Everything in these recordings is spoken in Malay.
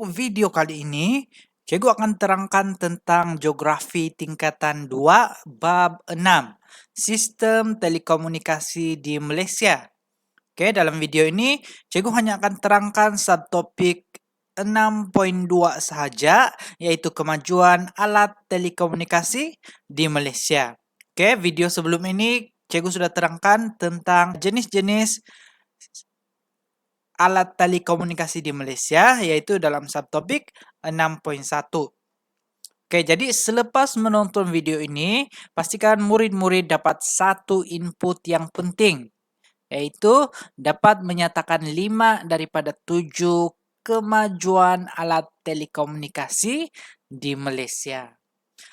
Untuk video kali ini, Cikgu akan terangkan tentang geografi tingkatan 2 bab 6, Sistem Telekomunikasi di Malaysia. Oke, dalam video ini, Cikgu hanya akan terangkan subtopik 6.2 sahaja, yaitu kemajuan alat telekomunikasi di Malaysia. Oke, video sebelum ini, Cikgu sudah terangkan tentang jenis-jenis alat telekomunikasi di Malaysia, yaitu dalam subtopik 6.1. Oke, jadi selepas menonton video ini, pastikan murid-murid dapat satu input yang penting, yaitu dapat menyatakan 5 daripada 7 kemajuan alat telekomunikasi di Malaysia.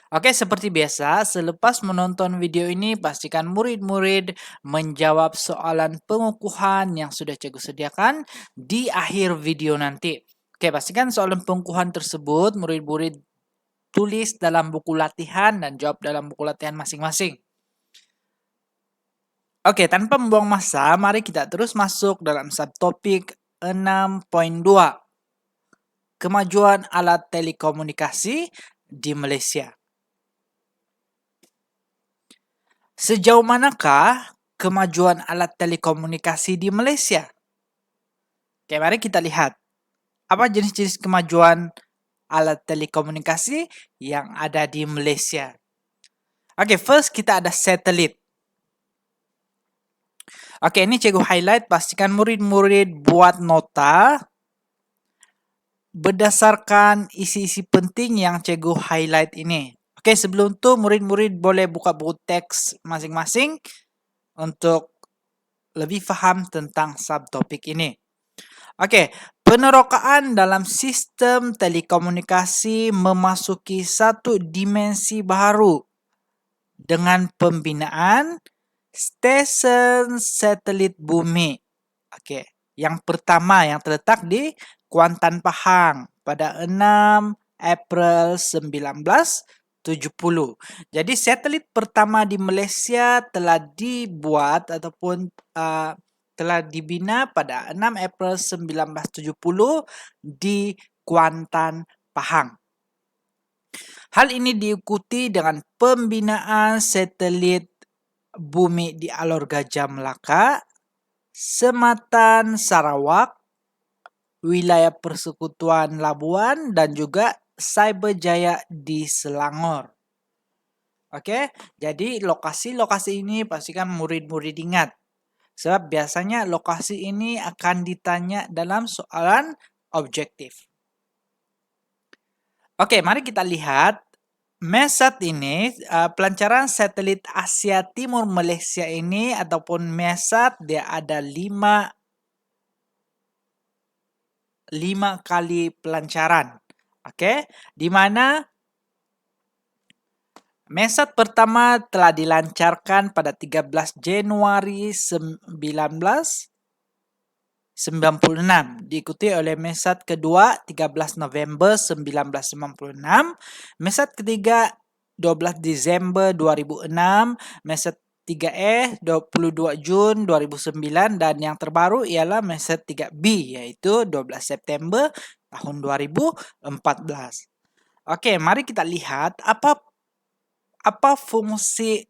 Oke, seperti biasa, selepas menonton video ini, pastikan murid-murid menjawab soalan pengukuhan yang sudah Cikgu sediakan di akhir video nanti. Oke, pastikan soalan pengukuhan tersebut murid-murid tulis dalam buku latihan dan jawab dalam buku latihan masing-masing. Oke, tanpa membuang masa, mari kita terus masuk dalam subtopik 6.2. Kemajuan alat telekomunikasi di Malaysia. Sejauh manakah kemajuan alat telekomunikasi di Malaysia? Oke, mari kita lihat. Apa jenis-jenis kemajuan alat telekomunikasi yang ada di Malaysia? Oke, first kita ada satelit. Oke, ini Cikgu highlight, pastikan murid-murid buat nota berdasarkan isi-isi penting yang Cikgu highlight ini. Oke, sebelum itu murid-murid boleh buka buku teks masing-masing untuk lebih faham tentang subtopik ini. Oke, penerokaan dalam sistem telekomunikasi memasuki satu dimensi baru dengan pembinaan stesen satelit bumi. Oke, yang pertama yang terletak di Kuantan, Pahang pada 6 April 1970. Jadi satelit pertama di Malaysia telah dibuat ataupun telah dibina pada 6 April 1970 di Kuantan, Pahang. Hal ini diikuti dengan pembinaan satelit bumi di Alor Gajah Melaka, Sematan Sarawak, wilayah Persekutuan Labuan, dan juga Cyberjaya di Selangor. Oke, jadi lokasi-lokasi ini pastikan murid-murid ingat. Sebab biasanya lokasi ini akan ditanya dalam soalan objektif. Oke, mari kita lihat. MESAT ini, pelancaran satelit Asia Timur Malaysia ini ataupun MESAT, dia ada 5 kali pelancaran. Oke, di mana MESAT pertama telah dilancarkan pada 13 Januari 1996, diikuti oleh MESAT kedua 13 November 1996, MESAT ketiga 12 Desember 2006, MESAT 3E 22 Jun 2009, dan yang terbaru ialah MESAT 3B yaitu 12 September tahun 2014. Oke, mari kita lihat apa fungsi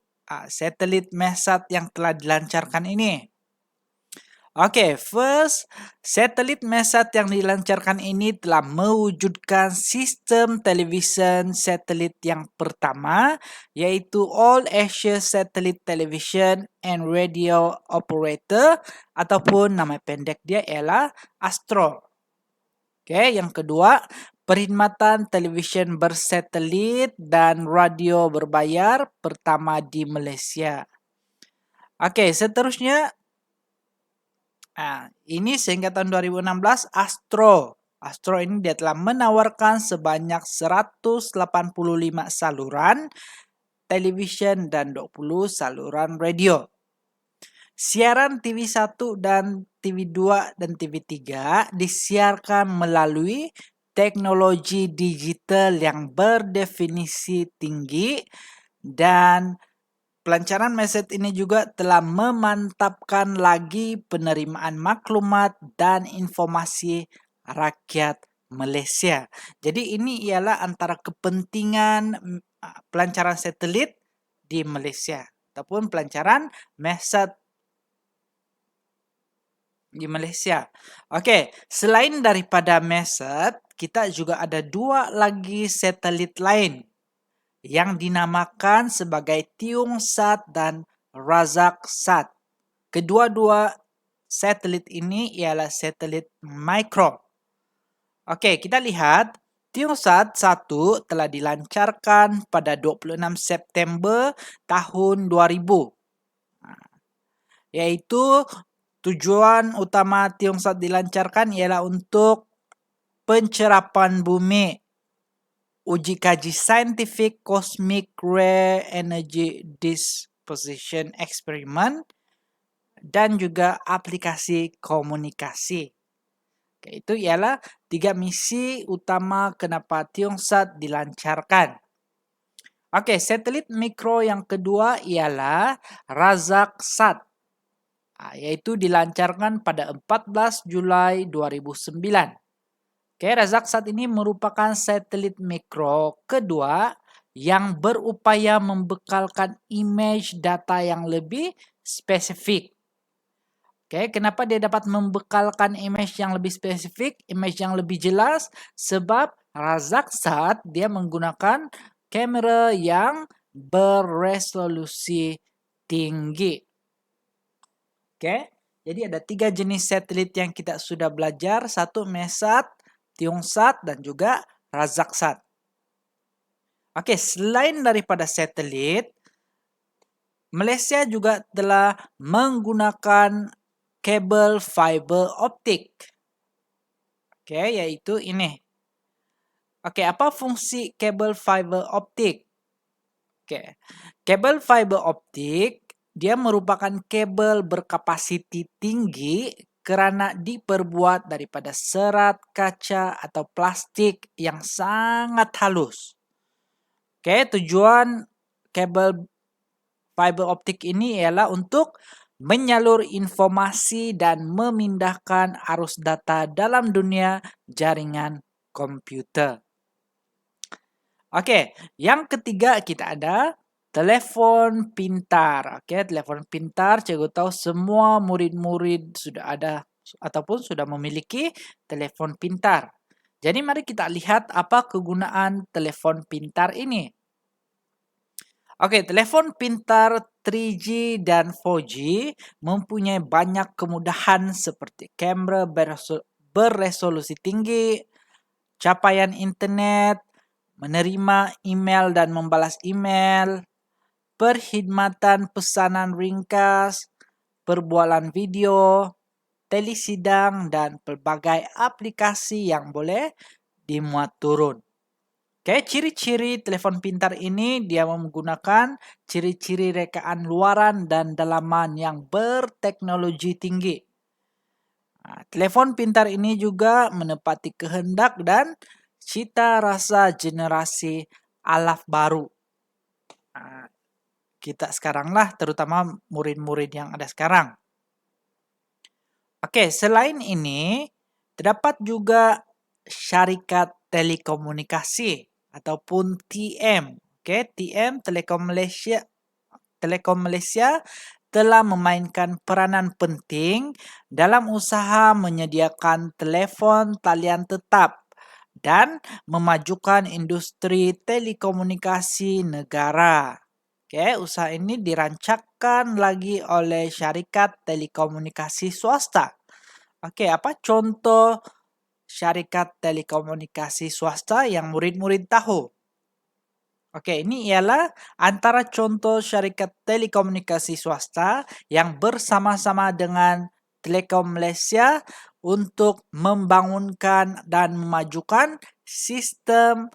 satelit MESAT yang telah dilancarkan ini. Oke, first, satelit MESAT yang dilancarkan ini telah mewujudkan sistem television satelit yang pertama, yaitu All Asia Satellite Television and Radio Operator, ataupun nama pendek dia ialah ASTRO. Oke, yang kedua, perkhidmatan televisyen bersatelit dan radio berbayar pertama di Malaysia. Oke, seterusnya, ini sehingga tahun 2016, ASTRO. ASTRO ini dia telah menawarkan sebanyak 185 saluran televisyen dan 20 saluran radio. Siaran TV1 dan TV2 dan TV3 disiarkan melalui teknologi digital yang berdefinisi tinggi, dan pelancaran MESAT ini juga telah memantapkan lagi penerimaan maklumat dan informasi rakyat Malaysia. Jadi ini ialah antara kepentingan pelancaran satelit di Malaysia ataupun pelancaran MESAT di Malaysia. Okey, selain daripada MESAT, kita juga ada 2 lagi satelit lain yang dinamakan sebagai Tiongsat dan Razak-Sat. Kedua-dua satelit ini ialah satelit mikro. Okey, kita lihat Tiongsat 1 telah dilancarkan pada 26 September tahun 2000. Iaitu tujuan utama Tiongsat dilancarkan ialah untuk pencerapan bumi, uji kaji Scientific Cosmic Rare Energy Disposition Experiment, dan juga aplikasi komunikasi. Itu ialah 3 misi utama kenapa Tiongsat dilancarkan. Okey, satelit mikro yang kedua ialah Razak-Sat. Yaitu dilancarkan pada 14 Julai 2009. Okay, Razak-Sat ini merupakan satelit mikro kedua yang berupaya membekalkan image data yang lebih spesifik. Okay, kenapa dia dapat membekalkan image yang lebih spesifik, image yang lebih jelas? Sebab Razak-Sat dia menggunakan kamera yang beresolusi tinggi. Oke, jadi ada 3 jenis satelit yang kita sudah belajar. 1 MESAT, Tiongsat, dan juga Razak-Sat. Oke, selain daripada satelit, Malaysia juga telah menggunakan kabel fiber optik. Oke, yaitu ini. Oke, apa fungsi kabel fiber optik? Oke, kabel fiber optik dia merupakan kabel berkapasiti tinggi kerana diperbuat daripada serat kaca atau plastik yang sangat halus. Oke, tujuan kabel fiber optik ini ialah untuk menyalur informasi dan memindahkan arus data dalam dunia jaringan komputer. Oke, yang ketiga kita ada telefon pintar. Oke, telefon pintar, cikgu tahu semua murid-murid sudah ada ataupun sudah memiliki telefon pintar. Jadi mari kita lihat apa kegunaan telefon pintar ini. Oke, telefon pintar 3G dan 4G mempunyai banyak kemudahan seperti kamera beresolusi tinggi, capaian internet, menerima email dan membalas email, perkhidmatan pesanan ringkas, perbualan video, telesidang, dan pelbagai aplikasi yang boleh dimuat turun. Oke, ciri-ciri telefon pintar ini dia menggunakan ciri-ciri rekaan luaran dan dalaman yang berteknologi tinggi. Telefon pintar ini juga menepati kehendak dan cita rasa generasi alaf baru. Kita sekarang lah, terutama murid-murid yang ada sekarang. Oke, selain ini, terdapat juga syarikat telekomunikasi ataupun TM. Oke, TM Telekom Malaysia telah memainkan peranan penting dalam usaha menyediakan telefon talian tetap dan memajukan industri telekomunikasi negara. Oke, usaha ini dirancangkan lagi oleh syarikat telekomunikasi swasta. Oke, apa contoh syarikat telekomunikasi swasta yang murid-murid tahu? Oke, ini ialah antara contoh syarikat telekomunikasi swasta yang bersama-sama dengan Telekom Malaysia untuk membangunkan dan memajukan sistem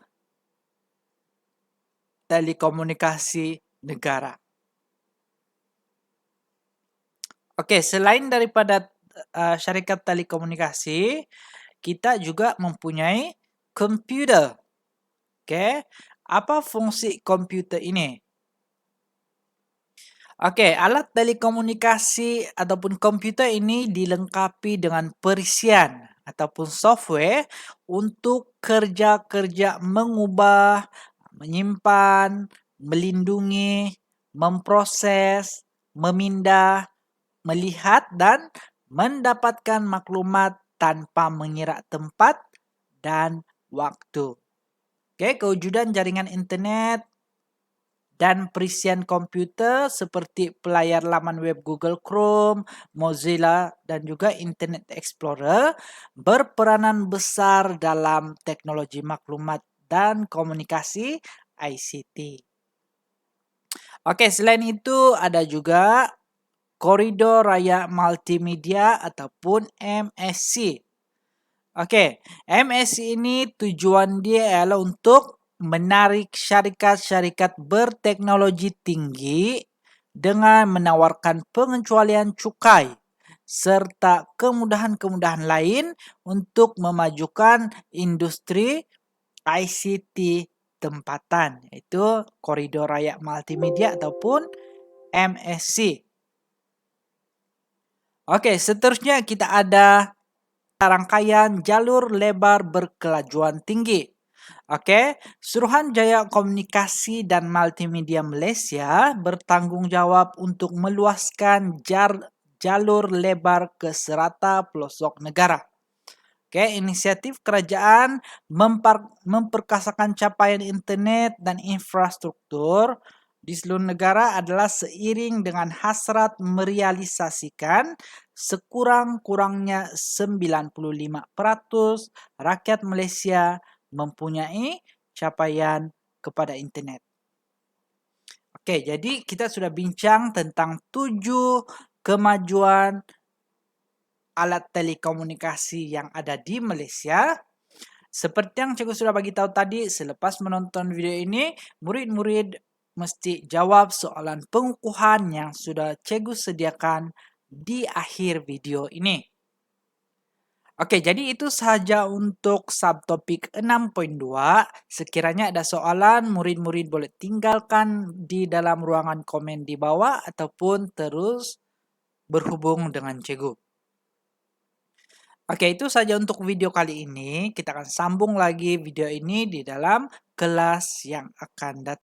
telekomunikasi negara. Oke, selain daripada syarikat telekomunikasi, kita juga mempunyai komputer. Oke, apa fungsi komputer ini? Oke, alat telekomunikasi ataupun komputer ini dilengkapi dengan perisian. ataupun software untuk kerja-kerja mengubah, menyimpan, melindungi, memproses, memindah, melihat, dan mendapatkan maklumat tanpa mengira tempat dan waktu. Oke, kewujudan jaringan internet dan perisian komputer seperti pelayar laman web Google Chrome, Mozilla, dan juga Internet Explorer berperanan besar dalam teknologi maklumat dan komunikasi ICT. Oke, selain itu ada juga koridor raya multimedia ataupun MSC. Oke, MSC ini tujuan dia adalah untuk menarik syarikat-syarikat berteknologi tinggi dengan menawarkan pengecualian cukai serta kemudahan-kemudahan lain untuk memajukan industri ICT tempatan, yaitu koridor raya multimedia ataupun MSC. Oke, seterusnya kita ada rangkaian jalur lebar berkelajuan tinggi. Oke, Suruhanjaya Komunikasi dan Multimedia Malaysia bertanggung jawab untuk meluaskan jalur lebar ke serata pelosok negara. Oke, inisiatif kerajaan memperkasakan capaian internet dan infrastruktur di seluruh negara adalah seiring dengan hasrat merealisasikan sekurang-kurangnya 95% rakyat Malaysia mempunyai capaian kepada internet. Oke, jadi kita sudah bincang tentang 7 kemajuan alat telekomunikasi yang ada di Malaysia. Seperti yang cikgu sudah bagi tahu tadi, selepas menonton video ini, murid-murid mesti jawab soalan pengukuhan yang sudah cikgu sediakan di akhir video ini. Oke, jadi itu sahaja untuk subtopik 6.2. Sekiranya ada soalan, murid-murid boleh tinggalkan di dalam ruangan komen di bawah ataupun terus berhubung dengan cikgu. Oke, itu saja untuk video kali ini. Kita akan sambung lagi video ini di dalam kelas yang akan datang.